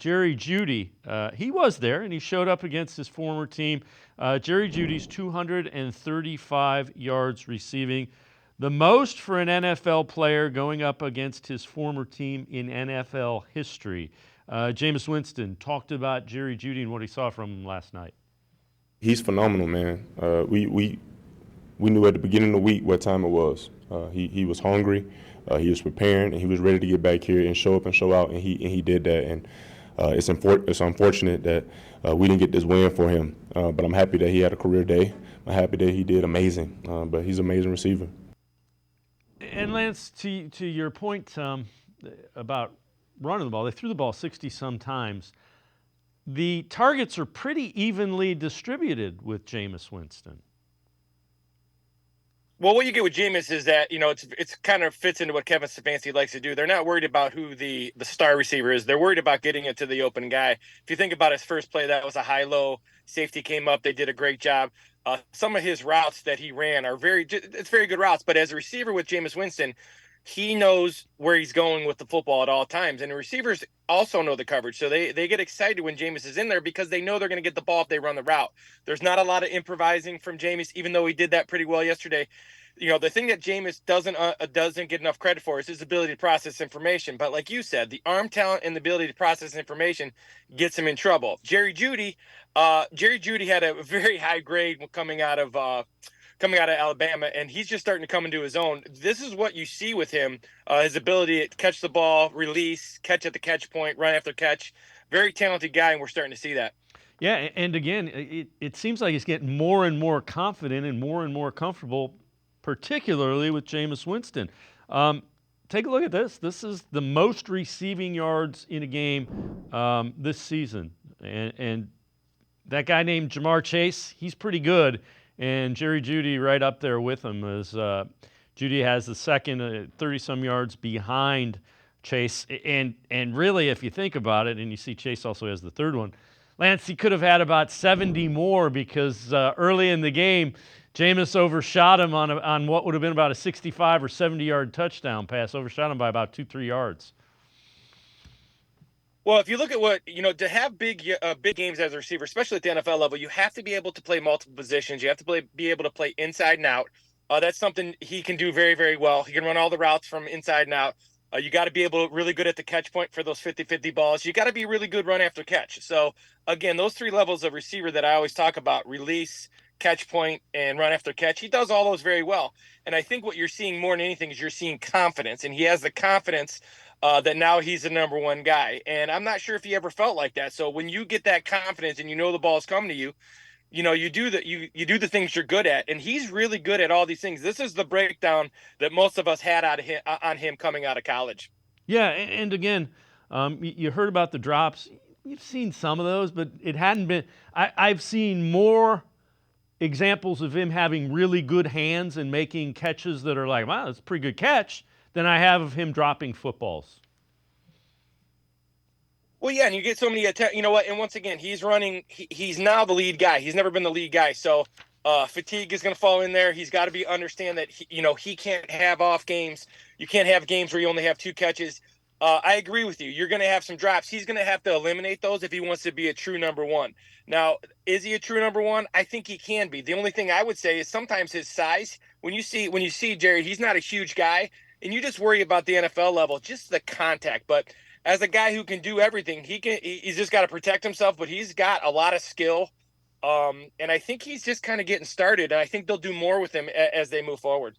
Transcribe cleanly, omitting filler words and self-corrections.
Jerry Jeudy. He was there, and he showed up against his former team. Jerry Jeudy's 235 yards receiving, the most for an NFL player going up against his former team in NFL history. Jameis Winston talked about Jerry Jeudy and what he saw from him last night. He's phenomenal, man. We knew at the beginning of the week what time it was. He was hungry, he was preparing, and he was ready to get back here and show up and show out, and he did that. And it's unfortunate that we didn't get this win for him, but I'm happy that he had a career day. I'm happy that he did amazing. But he's an amazing receiver. And Lance, to your point about running the ball, they threw the ball 60-some times. The targets are pretty evenly distributed with Jameis Winston. Well, what you get with Jameis is that, it's kind of fits into what Kevin Stefanski likes to do. They're not worried about who the star receiver is. They're worried about getting it to the open guy. If you think about his first play, that was a high-low. Safety came up. They did a great job. Some of his routes that he ran are very good routes. But as a receiver with Jameis Winston, he knows where he's going with the football at all times. And the receivers also know the coverage. So they get excited when Jameis is in there because they know they're going to get the ball if they run the route. There's not a lot of improvising from Jameis, even though he did that pretty well yesterday. The thing that Jameis doesn't get enough credit for is his ability to process information. But like you said, the arm talent and the ability to process information gets him in trouble. Jerry Jeudy had a very high grade coming out of Alabama, and he's just starting to come into his own. This is what you see with him, his ability to catch the ball, release, catch at the catch point, run after catch. Very talented guy, and we're starting to see that. Yeah, and again, it seems like he's getting more and more confident and more comfortable, particularly with Jameis Winston. Take a look at this. This is the most receiving yards in a game this season. And that guy named Jamar Chase, he's pretty good. And Jerry Jeudy right up there with him as Jeudy has the second 30-some yards behind Chase. And really, if you think about it, and you see Chase also has the third one, Lance, he could have had about 70 more because early in the game, Jameis overshot him on what would have been about a 65 or 70-yard touchdown pass, overshot him by about 2-3 yards. Well, if you look at what, to have big games as a receiver, especially at the NFL level, you have to be able to play multiple positions. You have to be able to play inside and out. That's something he can do very, very well. He can run all the routes from inside and out. You got to be really good at the catch point for those 50-50 balls. You got to be really good run after catch. So, again, those three levels of receiver that I always talk about, release, catch point, and run after catch, he does all those very well. And I think what you're seeing more than anything is you're seeing confidence, and he has the confidence that now he's the number one guy. And I'm not sure if he ever felt like that. So when you get that confidence and the ball's coming to you, you do the things you're good at, and he's really good at all these things. This is the breakdown that most of us had on him coming out of college. Yeah, and again, you heard about the drops. You've seen some of those, but it hadn't been. I've seen more examples of him having really good hands and making catches that are like, wow, that's a pretty good catch, than I have of him dropping footballs. Well, yeah, and you get so many you know what? And once again, he's now the lead guy. He's never been the lead guy, so fatigue is going to fall in there. He's got to understand that he can't have off games. You can't have games where you only have 2 catches. I agree with you. You're going to have some drops. He's going to have to eliminate those if he wants to be a true number one. Now, is he a true number one? I think he can be. The only thing I would say is sometimes his size. When you see Jerry, he's not a huge guy, and you just worry about the NFL level, just the contact. But as a guy who can do everything, he's just got to protect himself. But he's got a lot of skill, and I think he's just kind of getting started. And I think they'll do more with him as they move forward.